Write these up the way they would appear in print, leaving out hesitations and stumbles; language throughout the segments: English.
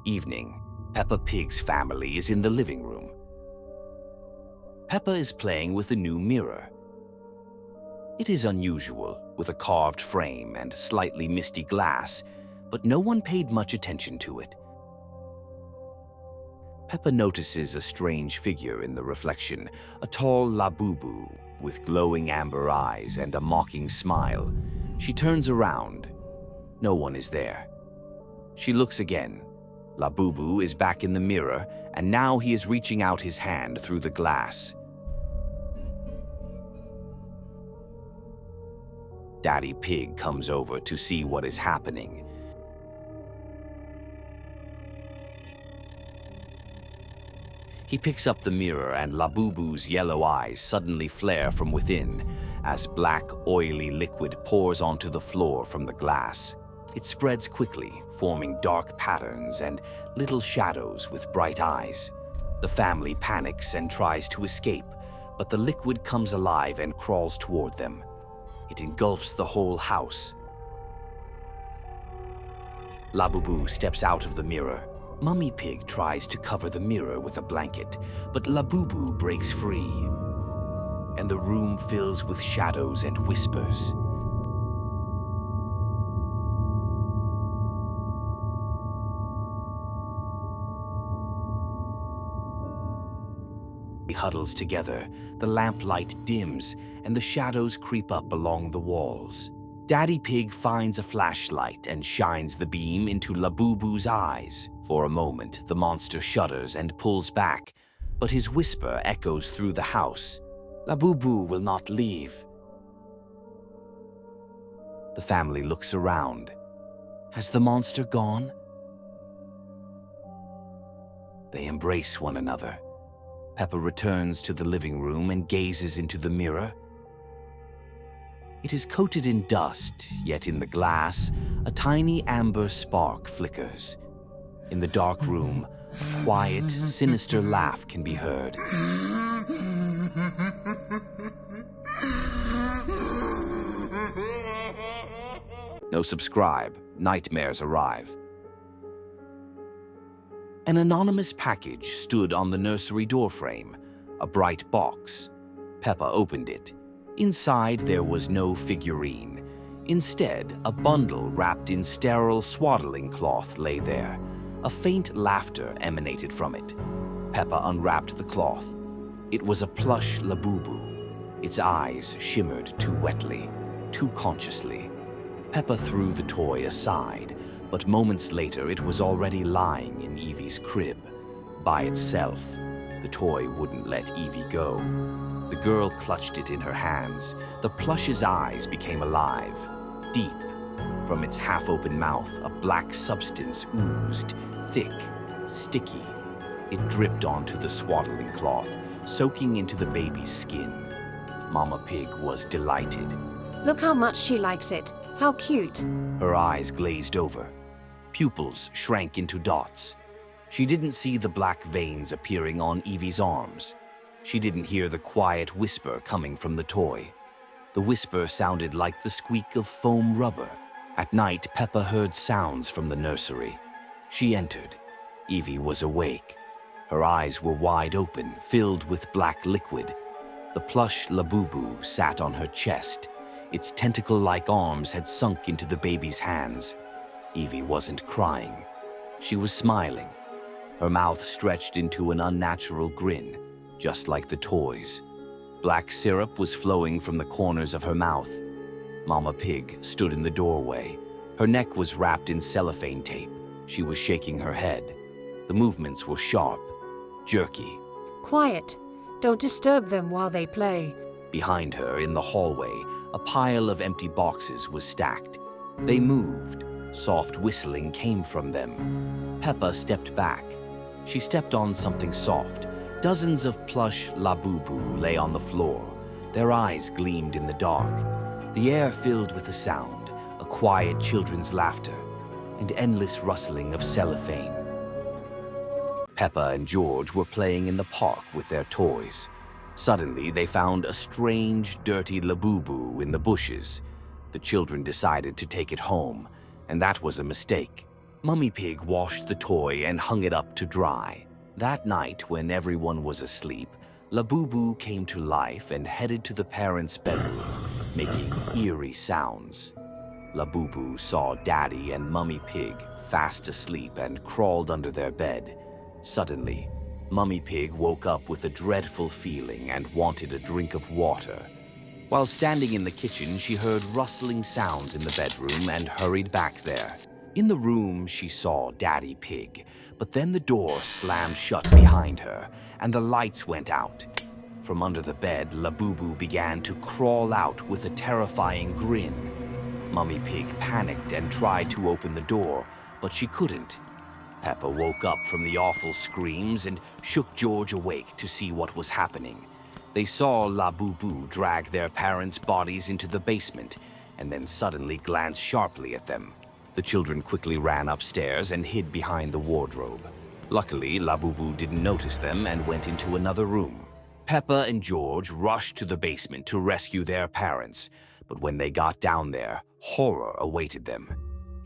Evening, Peppa Pig's family is in the living room. Peppa is playing with a new mirror. It is unusual, with a carved frame and slightly misty glass, but no one paid much attention to it. Peppa notices a strange figure in the reflection, a tall Labubu with glowing amber eyes and a mocking smile. She turns around. No one is there. She looks again. Labubu is back in the mirror, and now he is reaching out his hand through the glass. Daddy Pig comes over to see what is happening. He picks up the mirror, and Labubu's yellow eyes suddenly flare from within as black, oily liquid pours onto the floor from the glass. It spreads quickly, forming dark patterns and little shadows with bright eyes. The family panics and tries to escape, but the liquid comes alive and crawls toward them. It engulfs the whole house. Labubu steps out of the mirror. Mummy Pig tries to cover the mirror with a blanket, but Labubu breaks free, and the room fills with shadows and whispers. He huddles together, the lamplight dims, and the shadows creep up along the walls. Daddy Pig finds a flashlight and shines the beam into Labubu's eyes. For a moment, the monster shudders and pulls back, but his whisper echoes through the house. Labubu will not leave. The family looks around. Has the monster gone? They embrace one another. Peppa returns to the living room and gazes into the mirror. It is coated in dust, yet in the glass, a tiny amber spark flickers. In the dark room, a quiet, sinister laugh can be heard. No subscribe, nightmares arrive. An anonymous package stood on the nursery doorframe, a bright box. Peppa opened it. Inside there was no figurine. Instead, a bundle wrapped in sterile swaddling cloth lay there. A faint laughter emanated from it. Peppa unwrapped the cloth. It was a plush Labubu. Its eyes shimmered too wetly, too consciously. Peppa threw the toy aside, but moments later it was already lying in Evie's crib. By itself, the toy wouldn't let Evie go. The girl clutched it in her hands. The plush's eyes became alive. Deep, from its half-open mouth, a black substance oozed, thick, sticky. It dripped onto the swaddling cloth, soaking into the baby's skin. Mama Pig was delighted. Look how much she likes it. How cute. Her eyes glazed over. Pupils shrank into dots. She didn't see the black veins appearing on Evie's arms. She didn't hear the quiet whisper coming from the toy. The whisper sounded like the squeak of foam rubber. At night, Peppa heard sounds from the nursery. She entered. Evie was awake. Her eyes were wide open, filled with black liquid. The plush Labubu sat on her chest. Its tentacle-like arms had sunk into the baby's hands. Evie wasn't crying. She was smiling. Her mouth stretched into an unnatural grin, just like the toys. Black syrup was flowing from the corners of her mouth. Mama Pig stood in the doorway. Her neck was wrapped in cellophane tape. She was shaking her head. The movements were sharp, jerky. Quiet. Don't disturb them while they play. Behind her, in the hallway, a pile of empty boxes was stacked. They moved. Soft whistling came from them. Peppa stepped back. She stepped on something soft. Dozens of plush Labubu lay on the floor. Their eyes gleamed in the dark. The air filled with a sound, a quiet children's laughter, and endless rustling of cellophane. Peppa and George were playing in the park with their toys. Suddenly, they found a strange, dirty Labubu in the bushes. The children decided to take it home, and that was a mistake. Mummy Pig washed the toy and hung it up to dry. That night, when everyone was asleep, Labubu came to life and headed to the parents' bedroom, making eerie sounds. Labubu saw Daddy and Mummy Pig fast asleep and crawled under their bed. Suddenly, Mummy Pig woke up with a dreadful feeling and wanted a drink of water. While standing in the kitchen, she heard rustling sounds in the bedroom and hurried back there. In the room, she saw Daddy Pig, but then the door slammed shut behind her and the lights went out. From under the bed, Labubu began to crawl out with a terrifying grin. Mummy Pig panicked and tried to open the door, but she couldn't. Peppa woke up from the awful screams and shook George awake to see what was happening. They saw Labubu drag their parents' bodies into the basement and then suddenly glance sharply at them. The children quickly ran upstairs and hid behind the wardrobe. Luckily, Labubu didn't notice them and went into another room. Peppa and George rushed to the basement to rescue their parents, but when they got down there, horror awaited them.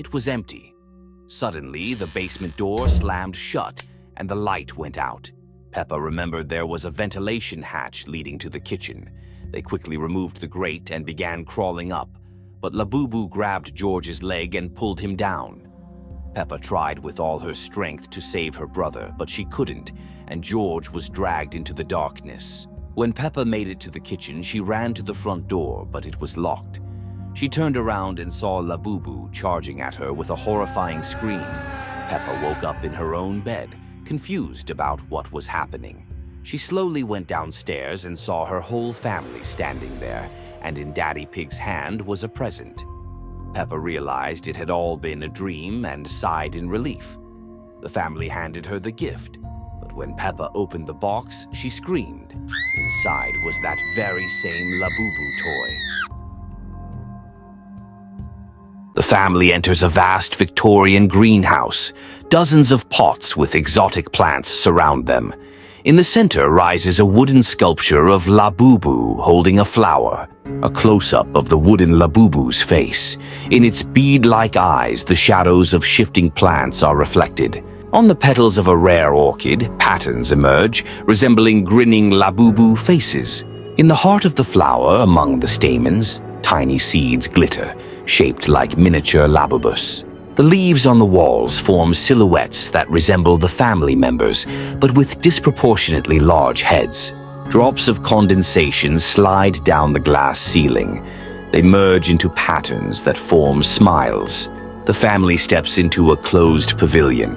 It was empty. Suddenly, the basement door slammed shut and the light went out. Peppa remembered there was a ventilation hatch leading to the kitchen. They quickly removed the grate and began crawling up, but Labubu grabbed George's leg and pulled him down. Peppa tried with all her strength to save her brother, but she couldn't, and George was dragged into the darkness. When Peppa made it to the kitchen, she ran to the front door, but it was locked. She turned around and saw Labubu charging at her with a horrifying scream. Peppa woke up in her own bed, confused about what was happening. She slowly went downstairs and saw her whole family standing there, and in Daddy Pig's hand was a present. Peppa realized it had all been a dream and sighed in relief. The family handed her the gift, but when Peppa opened the box, she screamed. Inside was that very same Labubu toy. The family enters a vast Victorian greenhouse. Dozens of pots with exotic plants surround them. In the center rises a wooden sculpture of Labubu holding a flower. A close-up of the wooden Labubu's face. In its bead-like eyes, the shadows of shifting plants are reflected. On the petals of a rare orchid, patterns emerge, resembling grinning Labubu faces. In the heart of the flower, among the stamens, tiny seeds glitter, shaped like miniature Labubus. The leaves on the walls form silhouettes that resemble the family members, but with disproportionately large heads. Drops of condensation slide down the glass ceiling. They merge into patterns that form smiles. The family steps into a closed pavilion.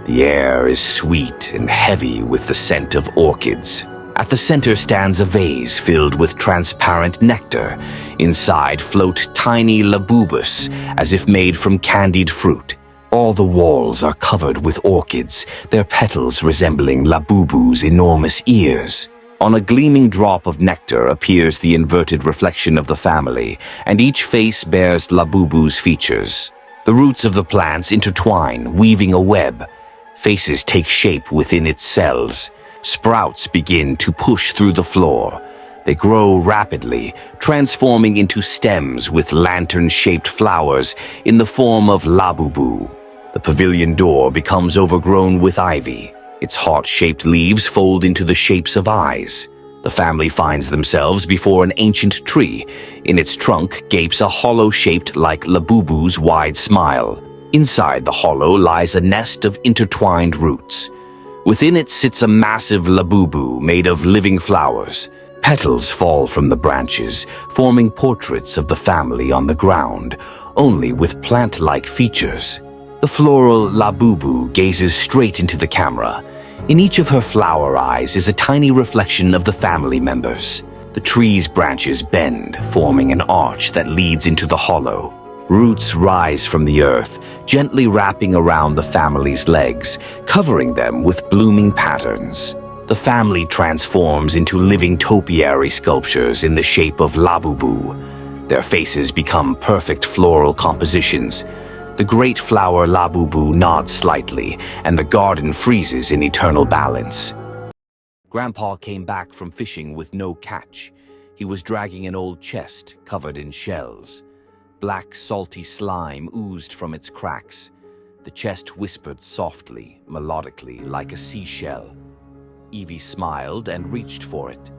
The air is sweet and heavy with the scent of orchids. At the center stands a vase filled with transparent nectar. Inside float tiny Labubus, as if made from candied fruit. All the walls are covered with orchids, their petals resembling Labubu's enormous ears. On a gleaming drop of nectar appears the inverted reflection of the family, and each face bears Labubu's features. The roots of the plants intertwine, weaving a web. Faces take shape within its cells. Sprouts begin to push through the floor. They grow rapidly, transforming into stems with lantern-shaped flowers in the form of Labubu. The pavilion door becomes overgrown with ivy. Its heart-shaped leaves fold into the shapes of eyes. The family finds themselves before an ancient tree. In its trunk gapes a hollow shaped like Labubu's wide smile. Inside the hollow lies a nest of intertwined roots. Within it sits a massive Labubu made of living flowers. Petals fall from the branches, forming portraits of the family on the ground, only with plant-like features. The floral Labubu gazes straight into the camera. In each of her flower eyes is a tiny reflection of the family members. The tree's branches bend, forming an arch that leads into the hollow. Roots rise from the earth, gently wrapping around the family's legs, covering them with blooming patterns. The family transforms into living topiary sculptures in the shape of Labubu. Their faces become perfect floral compositions. The great flower Labubu nods slightly, and the garden freezes in eternal balance. Grandpa came back from fishing with no catch. He was dragging an old chest covered in shells. Black, salty slime oozed from its cracks. The The chest whispered softly, melodically, like a seashell. Evie smiled and reached for it.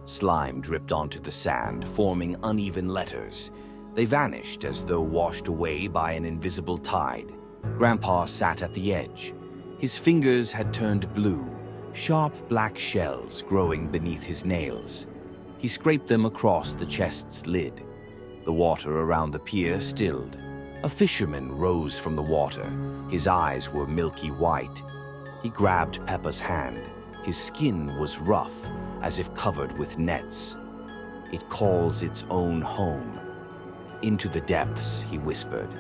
Slime dripped onto the sand, forming uneven letters. They vanished as though washed away by an invisible tide. Grandpa sat at the edge. His fingers had turned blue, sharp black shells growing beneath his nails. He scraped them across the chest's lid. The water around the pier stilled. A fisherman rose from the water. His eyes were milky white. He grabbed Peppa's hand. His skin was rough, as if covered with nets. "It calls its own home." "Into the depths," he whispered.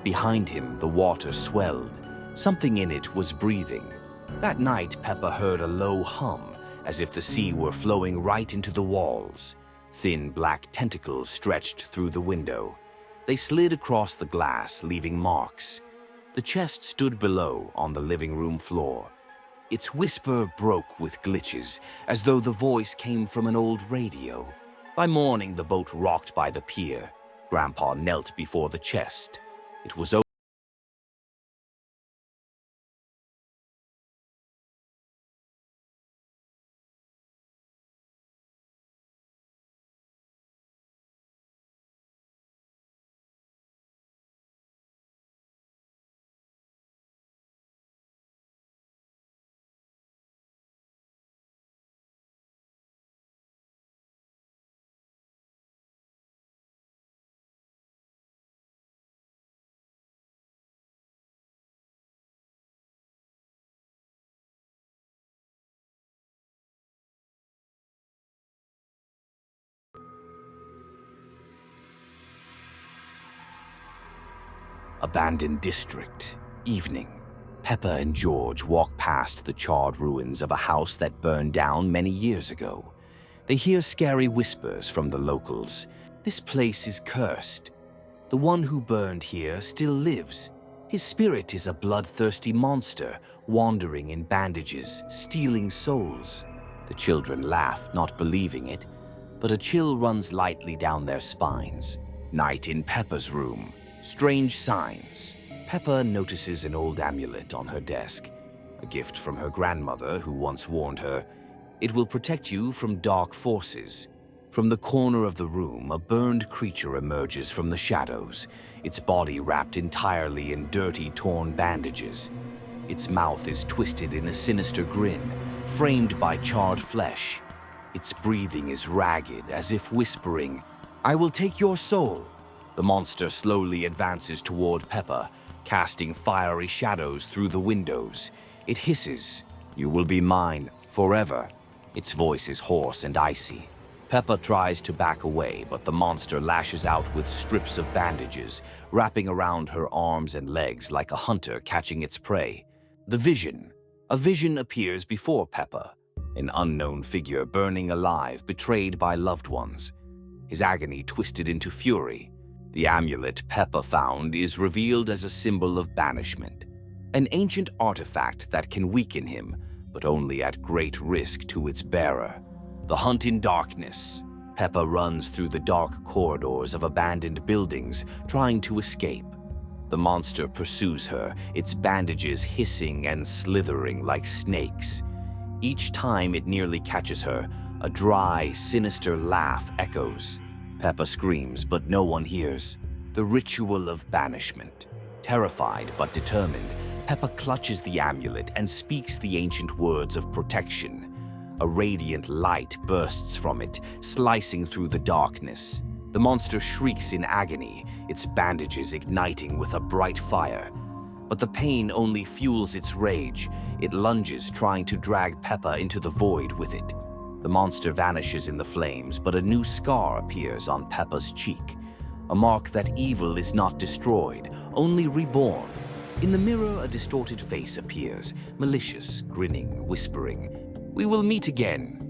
Behind him, the water swelled. Something in it was breathing. That night, Peppa heard a low hum, as if the sea were flowing right into the walls. Thin black tentacles stretched through the window. They slid across the glass, leaving marks. The chest stood below, on the living room floor. Its whisper broke with glitches, as though the voice came from an old radio. By morning, the boat rocked by the pier. Grandpa knelt before the chest. It was open. Abandoned district. Evening. Peppa and George walk past the charred ruins of a house that burned down many years ago. They hear scary whispers from the locals. "This place is cursed. The one who burned here still lives. His spirit is a bloodthirsty monster, wandering in bandages, stealing souls." The children laugh, not believing it, but a chill runs lightly down their spines. Night in Peppa's room. Strange signs. Peppa notices an old amulet on her desk, a gift from her grandmother who once warned her, "It will protect you from dark forces." From the corner of the room, a burned creature emerges from the shadows, its body wrapped entirely in dirty, torn bandages. Its mouth is twisted in a sinister grin, framed by charred flesh. Its breathing is ragged, as if whispering, "I will take your soul." The monster slowly advances toward Peppa, casting fiery shadows through the windows. It hisses, "You will be mine forever." Its voice is hoarse and icy. Peppa tries to back away, but the monster lashes out with strips of bandages, wrapping around her arms and legs like a hunter catching its prey. A vision appears before Peppa, an unknown figure burning alive, betrayed by loved ones. His agony twisted into fury. The amulet Peppa found is revealed as a symbol of banishment, an ancient artifact that can weaken him, but only at great risk to its bearer. The hunt in darkness. Peppa runs through the dark corridors of abandoned buildings, trying to escape. The monster pursues her, its bandages hissing and slithering like snakes. Each time it nearly catches her, a dry, sinister laugh echoes. Peppa screams, but no one hears. The ritual of banishment. Terrified but determined, Peppa clutches the amulet and speaks the ancient words of protection. A radiant light bursts from it, slicing through the darkness. The monster shrieks in agony, its bandages igniting with a bright fire. But the pain only fuels its rage. It lunges, trying to drag Peppa into the void with it. The monster vanishes in the flames, but a new scar appears on Peppa's cheek. A mark that evil is not destroyed, only reborn. In the mirror, a distorted face appears, malicious, grinning, whispering, "We will meet again."